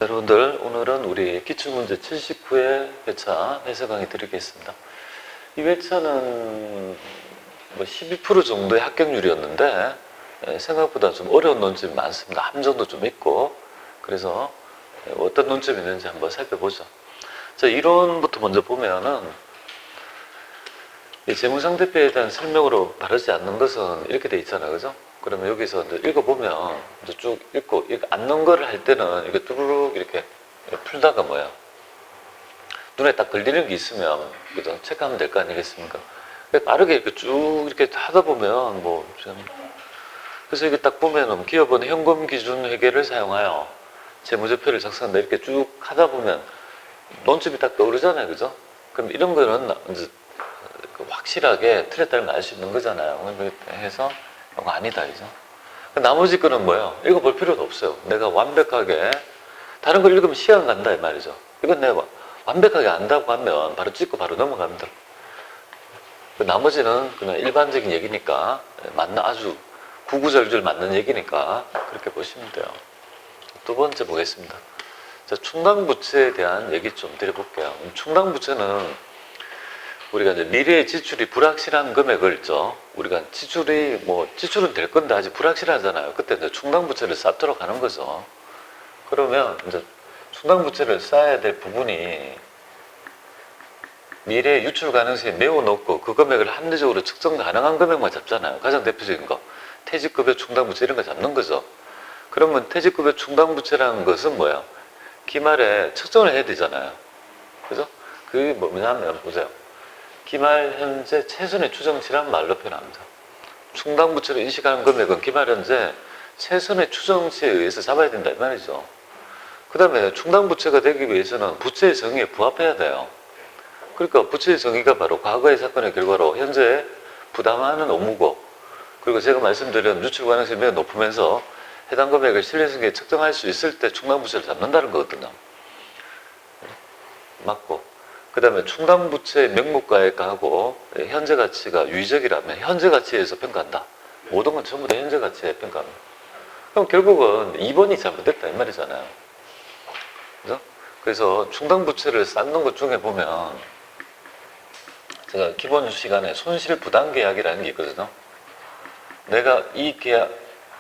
여러분들, 오늘은 우리 기출문제 79회 회차 해설 강의 드리겠습니다. 이 회차는 12% 정도의 합격률이었는데 생각보다 좀 어려운 논점이 많습니다. 함정도 좀 있고. 그래서 어떤 논점이 있는지 한번 살펴보죠. 자, 이론부터 먼저 보면은 이 재무상대표에 대한 설명으로 바르지 않는 것은 이렇게 돼 있잖아요, 그죠? 그러면 여기서 이제 읽어보면 이제 쭉 읽고 앉는 거를 할 때는 이렇게 뚜루룩 이렇게 풀다가 눈에 딱 걸리는 게 있으면 그죠? 체크하면 될 거 아니겠습니까? 빠르게 이렇게 쭉 이렇게 하다 보면 그래서 이게 딱 보면은 기업은 현금 기준 회계를 사용하여 재무제표를 작성한다 이렇게 쭉 하다 보면 논점이 딱 떠오르잖아요, 그죠? 그럼 이런 거는 이제 확실하게 틀에 따르면 알 수 있는 거잖아요. 해서 이거 아니다, 이죠. 나머지 거는 뭐예요? 읽어볼 필요도 없어요. 내가 완벽하게 다른 걸 읽으면 시간 간다 이 말이죠. 이건 내가 완벽하게 안다고 하면 바로 찍고 바로 넘어갑니다. 나머지는 그냥 일반적인 얘기니까 아주 구구절절 맞는 얘기니까 그렇게 보시면 돼요. 두 번째 보겠습니다. 자, 충당부채에 대한 얘기 좀 드려볼게요. 충당부채는 우리가 이제 미래의 지출이 불확실한 금액을 있죠. 우리가 지출은 될 건데 아직 불확실하잖아요. 그때 이제 충당부채를 쌓도록 하는 거죠. 그러면 이제 충당부채를 쌓아야 될 부분이 미래의 유출 가능성이 매우 높고 그 금액을 합리적으로 측정 가능한 금액만 잡잖아요. 가장 대표적인 거. 퇴직급여 충당부채 이런 거 잡는 거죠. 그러면 퇴직급여 충당부채라는 것은 뭐야? 기말에 측정을 해야 되잖아요. 그죠? 그게 뭐냐면 보세요. 기말 현재 최선의 추정치란 말로 표현합니다. 충당부채로 인식하는 금액은 기말 현재 최선의 추정치에 의해서 잡아야 된다 이 말이죠. 그 다음에 충당부채가 되기 위해서는 부채의 정의에 부합해야 돼요. 그러니까 부채의 정의가 바로 과거의 사건의 결과로 현재 부담하는 업무고, 그리고 제가 말씀드린 유출 가능성이 매우 높으면서 해당 금액을 신뢰성에 측정할 수 있을 때 충당부채를 잡는다는 거거든요. 맞고, 그 다음에 충당부채의 명목가액하고 현재 가치가 유의적이라면 현재 가치에서 평가한다. 모든 건 전부 다 현재 가치에 평가합니다. 그럼 결국은 2번이 잘못됐다 이 말이잖아요. 그죠? 그래서 충당부채를 쌓는 것 중에 보면 제가 기본 시간에 손실부담계약이라는 게 있거든요. 내가 이 계약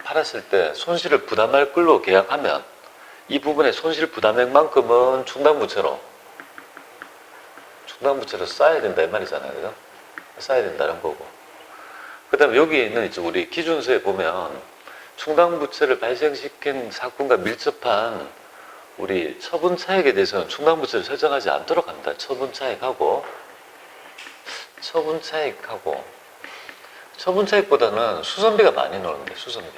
팔았을 때 손실을 부담할 걸로 계약하면 이 부분의 손실부담액만큼은 충당부채로 쌓아야 된다 이 말이잖아요. 그죠? 쌓아야 된다는 거고. 그 다음에 여기 있는 이제 우리 기준서에 보면 충당부채를 발생시킨 사건과 밀접한 우리 처분차액에 대해서는 충당부채를 설정하지 않도록 합니다. 처분차액보다는 수선비가 많이 나오는데, 수선비.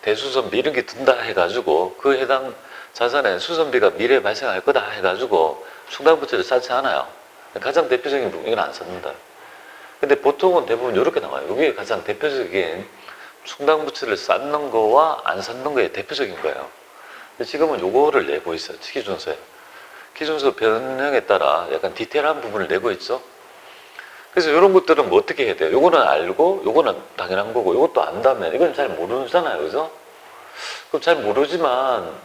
대수선비 이런 게 든다 해가지고 그 해당 자산에 수선비가 미래에 발생할 거다 해가지고 충당부채를 쌓지 않아요. 가장 대표적인 부분, 이건 안 쌓는다. 근데 보통은 대부분 이렇게 나와요. 이게 가장 대표적인 충당부채를 쌓는 거와 안 쌓는 거의 대표적인 거예요. 근데 지금은 요거를 내고 있어요. 기준서에. 기준서 변형에 따라 약간 디테일한 부분을 내고 있죠. 그래서 이런 것들은 뭐 어떻게 해야 돼요? 요거는 알고, 요거는 당연한 거고, 요것도 안다면, 이건 잘 모르잖아요. 그죠? 그럼 잘 모르지만,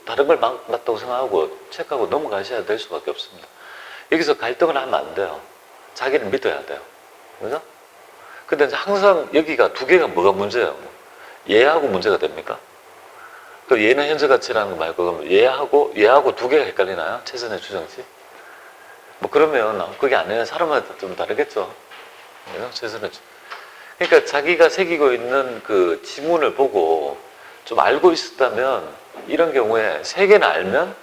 다른 걸 맞다고 생각하고, 체크하고 넘어가셔야 될 수밖에 없습니다. 여기서 갈등을 하면 안 돼요. 자기를 믿어야 돼요. 그죠? 근데 항상 여기가 두 개가 뭐가 문제예요? 얘하고 문제가 됩니까? 그 얘는 현재 가치라는 거 말고, 얘하고 두 개가 헷갈리나요? 최선의 추정치? 그러면 그게 아니라 사람마다 좀 다르겠죠. 최선의 그러니까 자기가 새기고 있는 그 지문을 보고 좀 알고 있었다면 이런 경우에 세 개는 알면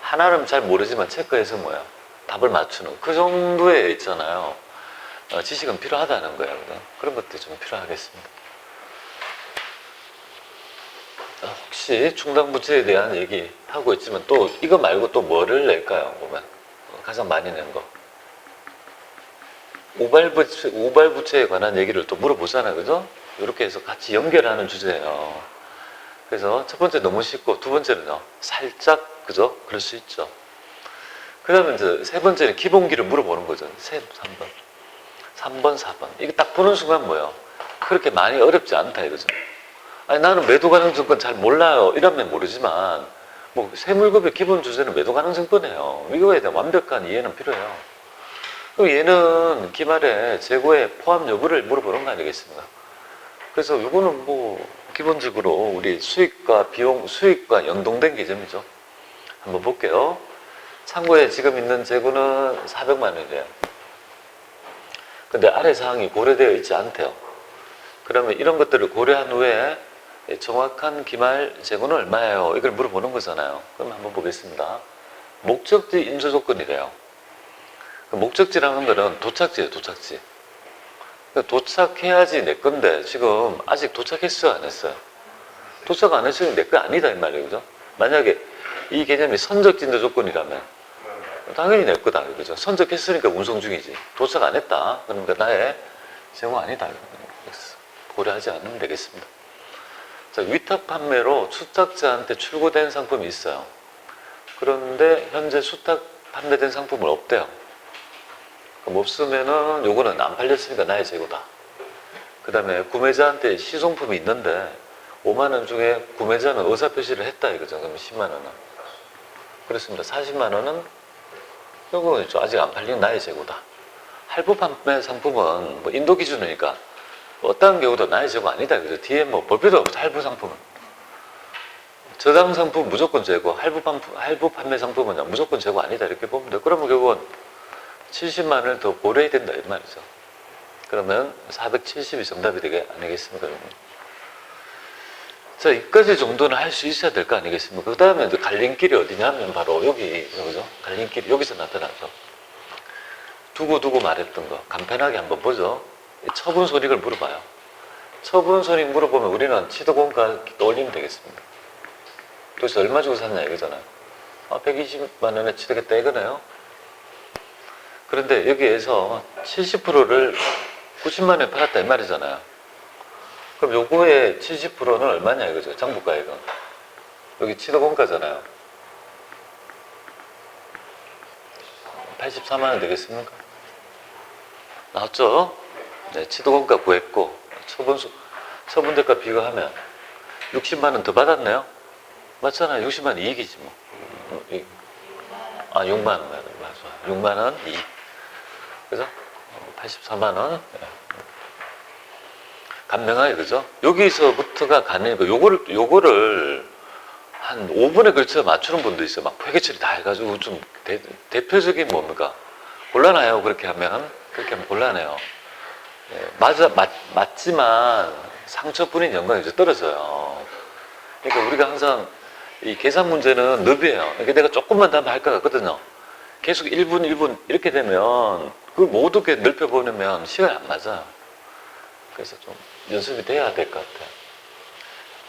하나는 잘 모르지만 체크해서 답을 맞추는 그 정도에 있잖아요. 지식은 필요하다는 거예요. 그런 것들이 좀 필요하겠습니다. 혹시 충당부채에 대한 얘기 하고 있지만 또 이거 말고 또 뭐를 낼까요? 보면 가장 많이 낸 거. 우발부채에 관한 얘기를 또 물어보잖아요. 그죠? 이렇게 해서 같이 연결하는 주제예요. 그래서 첫 번째 너무 쉽고 두 번째는요. 살짝, 그죠? 그럴 수 있죠. 그 다음에 이제 세 번째는 기본기를 물어보는 거죠. 3번, 4번. 이게 딱 보는 순간 그렇게 많이 어렵지 않다 이거죠. 아니, 나는 매도 가능 증권 잘 몰라요. 이러면 모르지만 뭐 세물급의 기본 주제는 매도 가능성권이에요. 이거에 대한 완벽한 이해는 필요해요. 그럼 얘는 기말에 재고의 포함 여부를 물어보는 거 아니겠습니까? 그래서 이거는 뭐 기본적으로 우리 수익과 비용, 수익과 연동된 개념이죠. 한번 볼게요. 참고에 지금 있는 재고는 400만 원이래요. 근데 아래 사항이 고려되어 있지 않대요. 그러면 이런 것들을 고려한 후에 정확한 기말 재고는 얼마예요? 이걸 물어보는 거잖아요. 그럼 한번 보겠습니다. 목적지 인수 조건이래요. 목적지라는 거는 도착지예요, 도착지. 도착해야지 내 건데 지금 아직 도착했어요, 안 했어요? 도착 안 했으면 내 거 아니다 이 말이에요, 그죠? 만약에 이 개념이 선적진도 조건이라면 당연히 내 거다, 그죠? 선적했으니까 운송 중이지. 도착 안 했다, 그러니까 나의 재고 아니다. 고려하지 않으면 되겠습니다. 자, 위탁 판매로 수탁자한테 출고된 상품이 있어요. 그런데 현재 수탁 판매된 상품은 없대요. 그럼 없으면은 요거는 안 팔렸으니까 나의 재고다. 그 다음에 구매자한테 시송품이 있는데 5만 원 중에 구매자는 의사표시를 했다 이거죠. 그러면 10만 원은. 그렇습니다. 40만 원은 요거는 아직 안 팔린 나의 재고다. 할부 판매 상품은 뭐 인도 기준이니까 어떤 경우도 나의 재고 아니다. 그죠? 뒤에 뭐 볼 필요 없죠. 할부 상품은. 저당 상품 무조건 재고, 할부 판매 상품은 무조건 재고 아니다. 이렇게 보면 돼요. 그러면 결국은 70만 원을 더 고려해야 된다. 이 말이죠. 그러면 470이 정답이 되게 아니겠습니까? 자, 이까지 정도는 할 수 있어야 될 거 아니겠습니까? 그 다음에 갈림길이 어디냐면 바로 여기, 그죠? 갈림길이 여기서 나타나죠. 두고 말했던 거. 간편하게 한번 보죠. 처분 손익을 물어봐요. 처분 손익 물어보면 우리는 취득원가 떠올리면 되겠습니다. 도대체 얼마 주고 샀냐 이거잖아요. 120만 원에 취득했다 이거네요. 그런데 여기에서 70%를 90만 원에 팔았다 이 말이잖아요. 그럼 요거의 70%는 얼마냐 이거죠. 장부가액은. 여기 취득원가잖아요. 84만 원 되겠습니까? 나왔죠? 네, 취득원가 구했고 처분대가 비교하면 60만 원 더 받았네요. 맞잖아요. 60만 원 이익이지 뭐. 6만 원 맞아. 6만 원 이익. 그죠? 84만 원. 간명하게 그죠? 여기서부터가 가능해요. 요거를 한 5분에 걸쳐 맞추는 분도 있어요. 막 회계처리 다 해가지고 좀 대표적인 뭡니까? 곤란해요. 그렇게 하면 곤란해요. 맞지만 상처뿐인 영광이 떨어져요. 그러니까 우리가 항상 이 계산 문제는 늪이에요. 그러니까 내가 조금만 더 하면 할 것 같거든요. 계속 1분 이렇게 되면 그걸 못 어떻게 넓혀보내면 시간이 안 맞아요. 그래서 좀 연습이 돼야 될 것 같아요.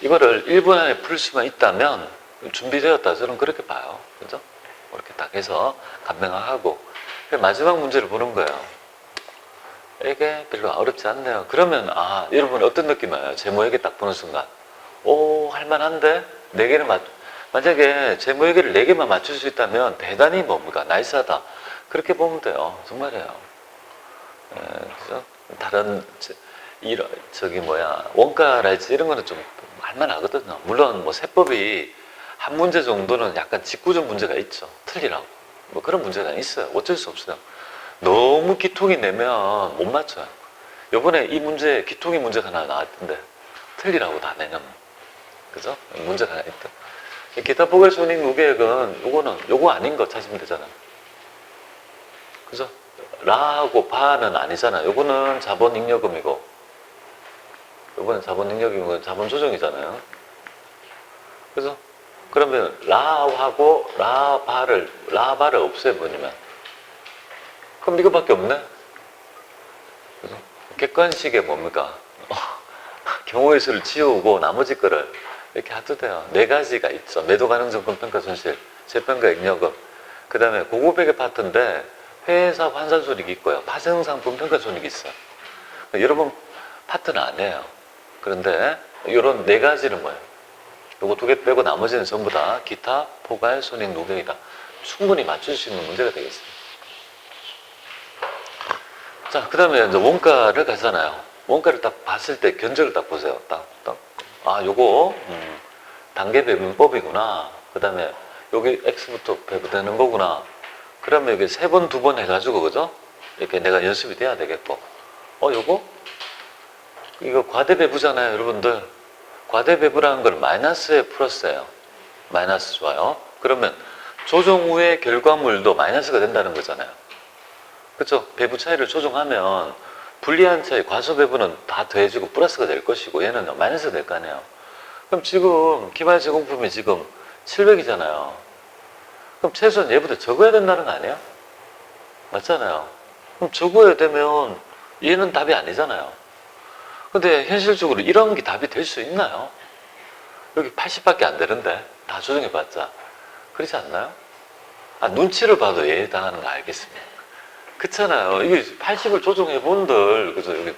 이거를 1분 안에 풀 수만 있다면 준비되었다. 저는 그렇게 봐요. 그죠? 이렇게 딱 해서 간명하고 마지막 문제를 보는 거예요. 이게 별로 어렵지 않네요. 그러면 여러분 어떤 느낌이에요? 재무회계 딱 보는 순간 할만한데? 4개는 만약에 재무회계를 4개만 맞출 수 있다면 대단히 뭡니까? 나이스하다. 그렇게 보면 돼요. 정말이에요. 그죠? 다른 원가랄지 이런 거는 좀 할만하거든요. 물론 뭐 세법이 한 문제 정도는 약간 직구적 문제가 있죠. 틀리라고. 뭐 그런 문제가 있어요. 어쩔 수 없어요. 너무 기통이 내면 못 맞춰요. 요번에 이 문제, 기통이 문제가 하나 나왔던데 틀리라고 다 내면. 그죠? 문제가 하나 있다. 기타 포괄 손익 무계획은 요거 아닌 거 찾으면 되잖아요. 그죠? 라하고 바는 아니잖아요. 요거는 자본 잉여금이고 요거는 자본 잉여금이고 자본 조정이잖아요. 그죠? 그러면 라하고 라바를 없애버리면 그럼 이거밖에 없네? 그죠? 객관식에 뭡니까? 경우의 수를 지우고 나머지 거를 이렇게 해도 돼요. 4가지가 있죠. 매도 가능성분 평가 손실, 재평가 잉여금, 그 다음에 고고백의 파트인데 회사 환산 손익이 있고요. 파생상품 평가 손익이 있어요. 여러분 파트는 안 해요. 그런데 이런 4가지는 뭐예요? 요거 2개 빼고 나머지는 전부 다 기타 포괄 손익 노경이다. 충분히 맞출 수 있는 문제가 되겠습니다. 자, 그 다음에 이제 원가를 가잖아요. 원가를 딱 봤을 때 견적을 딱 보세요. 요거 단계 배분법이구나. 그 다음에 여기 x부터 배분되는 거구나. 그러면 여기 3번, 2번 해가지고, 그죠? 이렇게 내가 연습이 돼야 되겠고. 요거? 이거 과대배부잖아요, 여러분들. 과대배부라는 건 마이너스에 플러스예요. 마이너스 좋아요. 그러면 조정 후의 결과물도 마이너스가 된다는 거잖아요. 그쵸? 배부 차이를 조정하면 불리한 차이, 과소배부는 다 더해지고 플러스가 될 것이고 얘는 마이너스가 될 거 아니에요. 그럼 지금 기말 제공품이 지금 700이잖아요. 그럼 최소한 얘보다 적어야 된다는 거 아니에요? 맞잖아요. 그럼 적어야 되면 얘는 답이 아니잖아요. 근데 현실적으로 이런 게 답이 될 수 있나요? 여기 80밖에 안 되는데 다 조정해봤자 그렇지 않나요? 눈치를 봐도 얘에 해당하는 거 알겠습니다. 그렇잖아요. 이게 80을 조정해본들, 그죠? 여기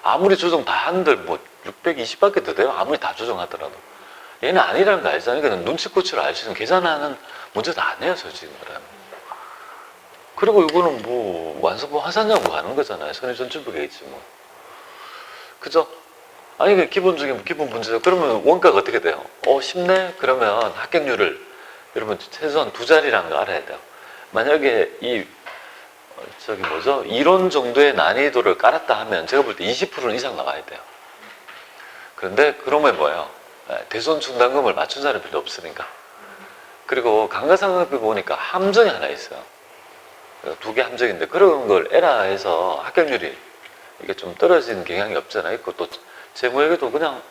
아무리 조정 다 한들 뭐 620밖에 더 돼요. 아무리 다 조정하더라도. 얘는 아니라는 거 알잖아요. 그러니까 눈치코치를 알 수 있는 계산하는 문제도 아니에요, 솔직히 말하면. 그리고 이거는 뭐 완성본 화산하고 가는 거잖아요. 선의전출부계겠지 뭐. 그죠? 아니, 그 기본적인 기본 문제죠. 그러면 원가가 어떻게 돼요? 쉽네? 그러면 합격률을 여러분 최소한 2자리라는 거 알아야 돼요. 만약에 이론 정도의 난이도를 깔았다 하면 제가 볼 때 20% 이상 나와야 돼요. 그런데 그러면 뭐예요? 대손 충당금을 맞춘 사람이 별로 없으니까. 그리고 감가상각비 보니까 함정이 하나 있어요. 2개 함정인데 그런 걸 에라해서 합격률이 이게 좀 떨어지는 경향이 없잖아요. 있고 또 재무에도 그냥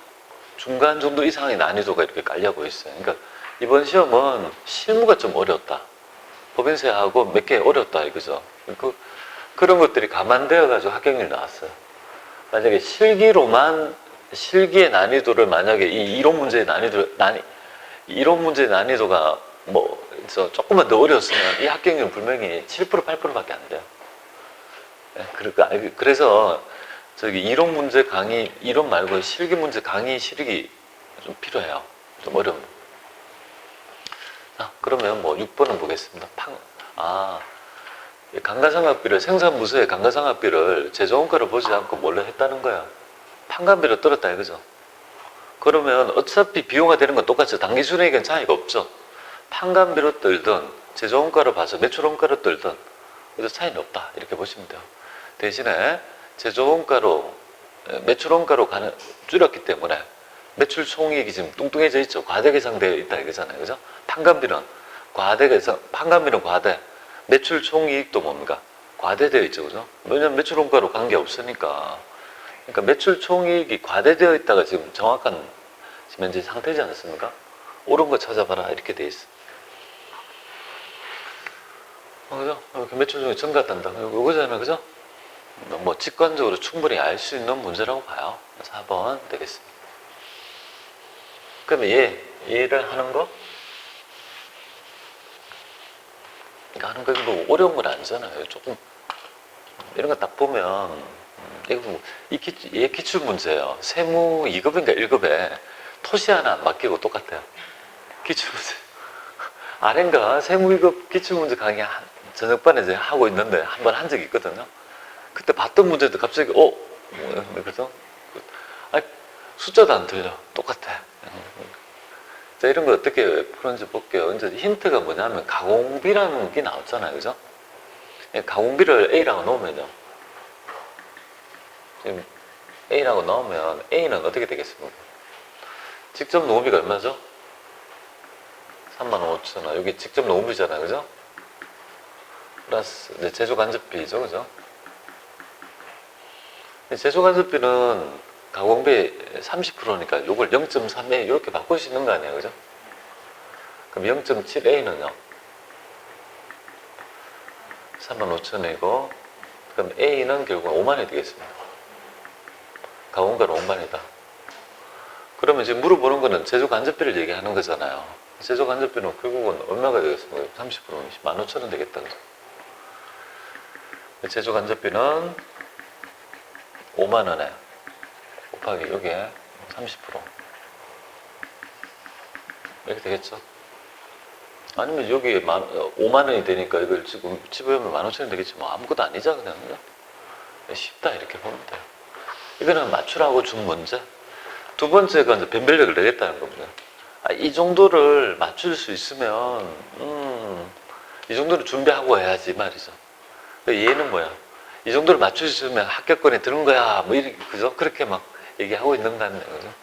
중간 정도 이상의 난이도가 이렇게 깔려고 있어요. 그러니까 이번 시험은 실무가 좀 어려웠다. 법인세하고 몇 개 어려웠다 이거죠. 그런 것들이 감안되어 가지고 합격률이 나왔어요. 만약에 실기의 난이도를 만약에 이 이론 문제의 난이도가 조금만 더 어려웠으면 이 합격률은 분명히 7% 8%밖에 안 돼요. 그래서 이론 문제 강의, 이론 말고 실기 문제 강의 실기 좀 필요해요. 좀 어려운. 그러면 6번은 보겠습니다. 감가상각비를, 생산부서의 감가상각비를 제조원가로 보지 않고 뭘로 했다는 거야? 판관비로 떨었다 이거죠. 그러면 어차피 비용화 되는 건 똑같죠. 당기순이익은 차이가 없죠. 판관비로 떨든 제조원가로 봐서 매출원가로 떨든 그래서 차이는 없다 이렇게 보시면 돼요. 대신에 제조원가로 매출원가로 줄였기 때문에 매출 총이익이 지금 뚱뚱해져 있죠. 과대계상되어 있다 이거잖아요. 그죠? 판관비는 과대, 매출 총이익도 뭡니까? 과대되어 있죠. 그죠? 왜냐면 매출원가로 관계 없으니까. 그러니까 매출 총이익이 과대되어 있다가 지금 정확한 지금 현재 상태지 않습니까? 옳은 거 찾아봐라 이렇게 돼 있어. 그죠? 매출 총이익 증가한다. 이거잖아요. 그죠? 직관적으로 충분히 알 수 있는 문제라고 봐요. 4번 되겠습니다. 그러면 얘를 하는 거? 하는 거 뭐 어려운 건 아니잖아요. 조금 이런 거 딱 보면 이거 얘 기출 문제예요. 세무 2급인가 1급에 토시 하나 안 바뀌고 똑같아요. 기출 문제. 아래인가 세무 2급 기출 문제 강의 저녁반에 이제 하고 있는데 한 번 한 적이 있거든요. 그때 봤던 문제도 갑자기 그래서 숫자도 안 틀려. 똑같아. 자, 이런 거 어떻게 푸는지 볼게요. 이제 힌트가 뭐냐면 가공비라는 게 나왔잖아요. 그죠? 가공비를 A라고 넣으면요. 지금 A라고 넣으면 A는 어떻게 되겠습니까? 직접 노무비가 얼마죠? 35,000원. 여기 직접 노무비잖아요. 그죠? 플러스 이제 제조간접비죠. 그죠? 제조간접비는 가공비 30%니까 이걸 0.3A 이렇게 바꿀 수 있는 거 아니에요. 그죠? 그럼 0.7A는요. 35,000원이고 그럼 A는 결국 5만원이 되겠습니다. 가공가는 5만이다. 그러면 지금 물어보는 거는 제조간접비를 얘기하는 거잖아요. 제조간접비는 결국은 얼마가 되겠습니까? 30%면 15,000원 되겠다. 그죠? 제조간접비는 5만원에 곱하기 여기에 30% 이렇게 되겠죠? 아니면 여기에 5만원이 되니까 이걸 지금 집어넣으면 15,000원이 되겠지. 뭐 아무것도 아니죠. 그냥 쉽다 이렇게 보면 돼요. 이거는 맞추라고 준 문제. 두 번째가 이제 변별력을 내겠다는 겁니다. 이 정도를 맞출 수 있으면 이 정도는 준비하고 해야지 말이죠. 얘는 뭐야? 이 정도를 맞출 수 있으면 합격권에 드는 거야. 뭐 이렇게 그죠? 그렇게 막 얘기하고 있는 거 같네요. 그죠?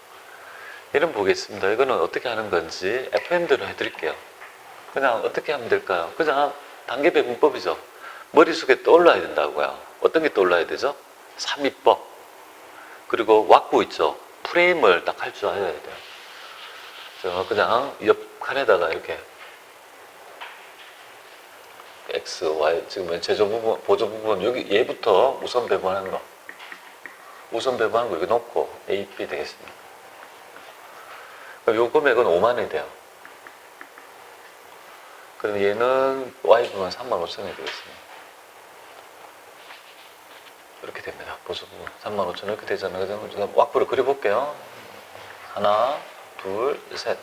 이런 보겠습니다. 이거는 어떻게 하는 건지 FM대로 해드릴게요. 그냥 어떻게 하면 될까요? 그냥 단계 배분법이죠. 머릿속에 떠올라야 된다고요. 어떤 게 떠올라야 되죠? 삼위법. 그리고 왁구 있죠. 프레임을 딱 할 줄 알아야 돼요. 그냥 옆 칸에다가 이렇게 X, Y, 지금 제조 부분, 보조 부분, 여기 얘부터 우선 배분하는 거. 우선 배분하는 거 여기 놓고 A, B 되겠습니다. 그럼 요 금액은 5만 원이 돼요. 그럼 얘는 Y 부분 3만 5천 원이 되겠습니다. 이렇게 됩니다. 보조 부분 3만 5천 원 이렇게 되잖아요. 그래서 왁구를 그려볼게요. 하나, 둘, 셋.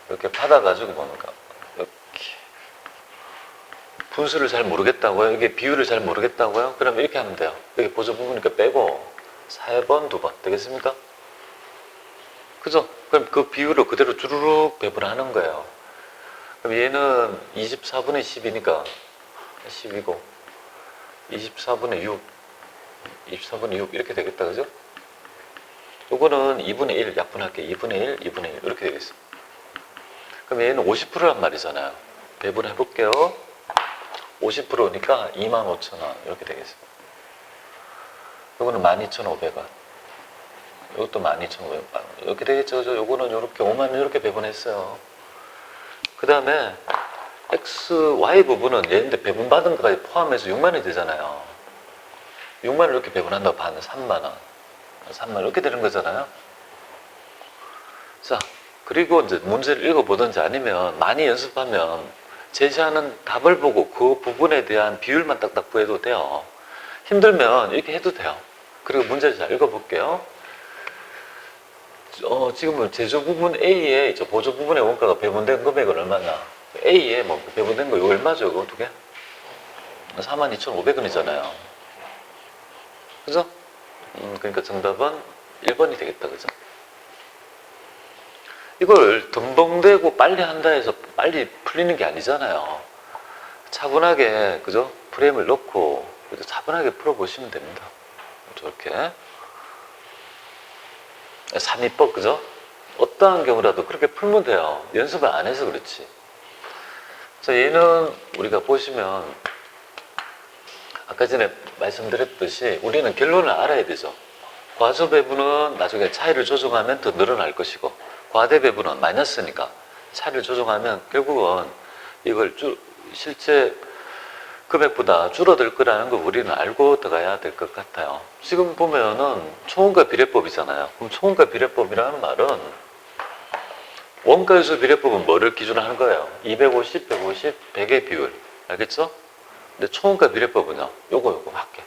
이렇게 받아가지고 뭡니까? 이렇게. 분수를 잘 모르겠다고요? 이게 비율을 잘 모르겠다고요? 그럼 이렇게 하면 돼요. 여기 보조 부분이니까 빼고 4번, 2번. 되겠습니까? 그죠? 그럼 그 비율을 그대로 주르륵 배분하는 거예요. 그럼 얘는 24분의 10이니까 10이고 24분의 6 24분의 6 이렇게 되겠다. 그죠? 요거는 2분의 1 약분할게요. 2분의 1, 2분의 1 이렇게 되겠습니다. 그럼 얘는 50%란 말이잖아요. 배분해 볼게요. 50%니까 25,000원 이렇게 되겠습니다. 요거는 12,500원. 이것도 12,500원. 이렇게 되겠죠. 요거는 이렇게 5만 원 이렇게 배분했어요. 그 다음에 X, Y 부분은 얘인데 배분받은 것까지 포함해서 6만 원이 되잖아요. 6만 원 이렇게 배분한다고 봤는데 3만 원. 3만 원 이렇게 되는 거잖아요. 자, 그리고 이제 문제를 읽어보든지 아니면 많이 연습하면 제시하는 답을 보고 그 부분에 대한 비율만 딱딱 구해도 돼요. 힘들면 이렇게 해도 돼요. 그리고 문제를 잘 읽어볼게요. 지금은 제조 부분 A에 보조 부분의 원가가 배분된 금액은 얼마냐? A에 뭐 배분된 거 이거 얼마죠? 이거 두 개? 42,500원이잖아요. 그죠? 그러니까 정답은 1번이 되겠다. 그죠? 이걸 덤벙대고 빨리 한다 해서 빨리 풀리는 게 아니잖아요. 차분하게, 그죠? 프레임을 넣고, 차분하게 풀어보시면 됩니다. 저렇게. 3위법, 그죠? 어떠한 경우라도 그렇게 풀면 돼요. 연습을 안 해서 그렇지. 자, 얘는 우리가 보시면, 아까 전에 말씀드렸듯이 우리는 결론을 알아야 되죠. 과소 배분은 나중에 차이를 조정하면 더 늘어날 것이고, 과대 배분은 마이너스니까 차이를 조정하면 결국은 이걸 실제 금액보다 줄어들 거라는 걸 우리는 알고 들어가야 될 것 같아요. 지금 보면은 초원가 비례법이잖아요. 그럼 초원가 비례법이라는 말은 원가요소 비례법은 뭐를 기준으로 하는 거예요? 250, 150, 100의 비율. 알겠죠? 근데 초원가 비례법은요, 요거 할게.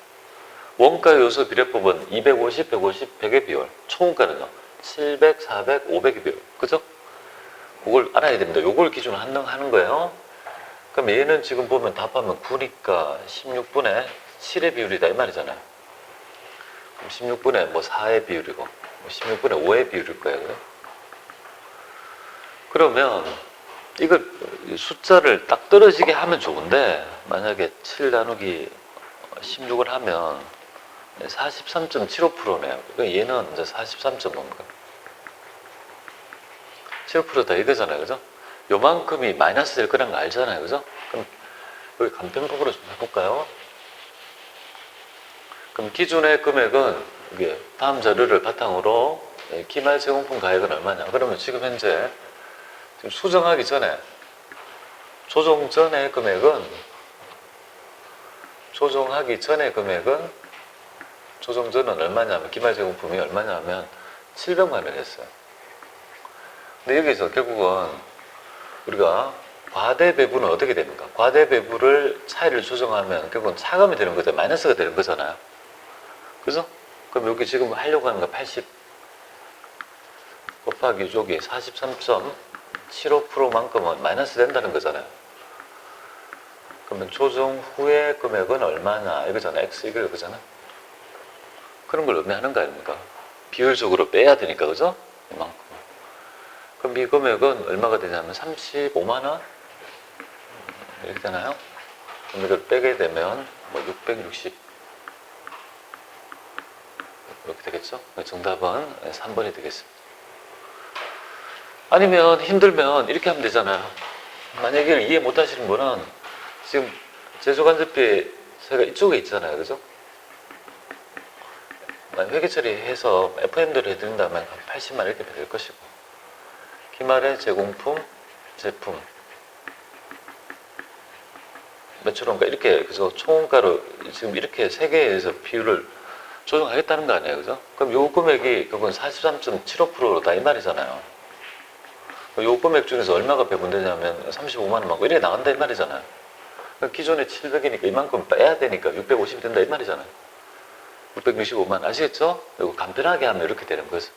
원가요소 비례법은 250, 150, 100의 비율. 초원가는요, 700, 400, 500의 비율. 그죠? 그걸 알아야 됩니다. 요걸 기준으로 하는 거예요. 그럼 얘는 지금 보면 답하면 9니까 16분의 7의 비율이다 이 말이잖아요. 그럼 16분의 뭐 4의 비율이고 16분의 5의 비율일 거예요. 그래? 그러면 이걸 숫자를 딱 떨어지게 하면 좋은데 만약에 7 나누기 16을 하면 43.75%네요. 그러니까 얘는 이제 43.5인가 75%다 이거잖아요. 그죠? 요만큼이 마이너스 될 거라는 거 알잖아요. 그죠? 그럼 여기 간편법으로 좀 해볼까요? 그럼 기준의 금액은 이게 다음 자료를 바탕으로 기말 제공품 가액은 얼마냐? 그러면 지금 현재 지금 수정하기 전에 조정하기 전의 금액은 조정 전은 얼마냐면 기말 제공품이 얼마냐면 700만 원이었어요. 근데 여기서 결국은 우리가 과대 배분은 어떻게 됩니까? 과대 배분을 차이를 조정하면 결국은 차감이 되는 거죠. 마이너스가 되는 거잖아요. 그죠? 그럼 여기 지금 하려고 하는 거 80 곱하기 여기 43.75%만큼은 마이너스 된다는 거잖아요. 그러면 조정 후의 금액은 얼마나 이거잖아요. X 이거잖아. 그런 걸 의미하는 거 아닙니까? 비율적으로 빼야 되니까, 그죠? 이만큼. 그럼 이 금액은 얼마가 되냐면 35만 원? 이렇게 되나요? 그럼 이걸 빼게 되면 뭐 660 이렇게 되겠죠? 정답은 3번이 되겠습니다. 아니면 힘들면 이렇게 하면 되잖아요. 만약에 이걸 이해 못 하시는 분은 지금 제조간접비세가 이쪽에 있잖아요. 그죠? 회계 처리해서 FM대로 해드린다면 80만 이렇게 될 것이고, 기말의 제공품, 제품 매출원가 이렇게, 그죠? 총원가로 지금 이렇게 세 개에서 비율을 조정하겠다는 거 아니에요. 그죠? 그럼 요 금액이 그건 43.75%다 이 말이잖아요. 요 금액 중에서 얼마가 배분되냐면 35만 원 맞고 이렇게 나간다 이 말이잖아요. 기존에 700이니까 이만큼 빼야 되니까 650이 된다 이 말이잖아요. 665만 아시겠죠? 이거 간편하게 하면 이렇게 되는 거죠.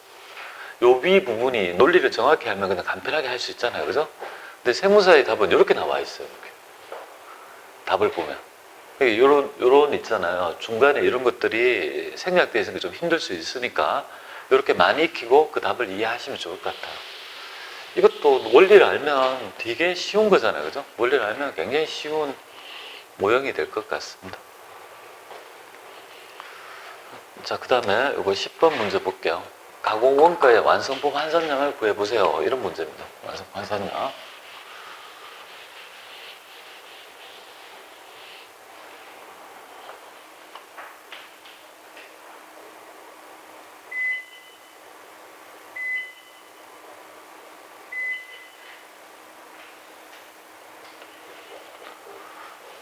요 위 부분이 논리를 정확히 하면 그냥 간편하게 할 수 있잖아요. 그죠? 근데 세무사의 답은 이렇게 나와 있어요. 이렇게. 답을 보면. 요런 있잖아요. 중간에 이런 것들이 생략되어 있으니까 좀 힘들 수 있으니까 이렇게 많이 익히고 그 답을 이해하시면 좋을 것 같아요. 이것도 원리를 알면 되게 쉬운 거잖아요. 그죠? 원리를 알면 굉장히 쉬운 모형이 될 것 같습니다. 자, 그 다음에 이거 10번 문제 볼게요. 가공원가의 완성품 환산량을 구해보세요. 이런 문제입니다. 완성품 환산량.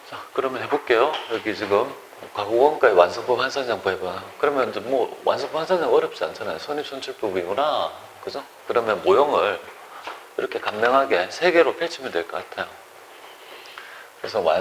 자, 그러면 해볼게요. 여기 지금 가공원가의 완성품 환산량 구해봐. 그러면 이제 뭐 완성품 환산량 어렵지 않잖아요. 손익손실부분이구나. 그죠? 그러면 모형을 이렇게 간명하게 세 개로 펼치면 될 것 같아요. 그래서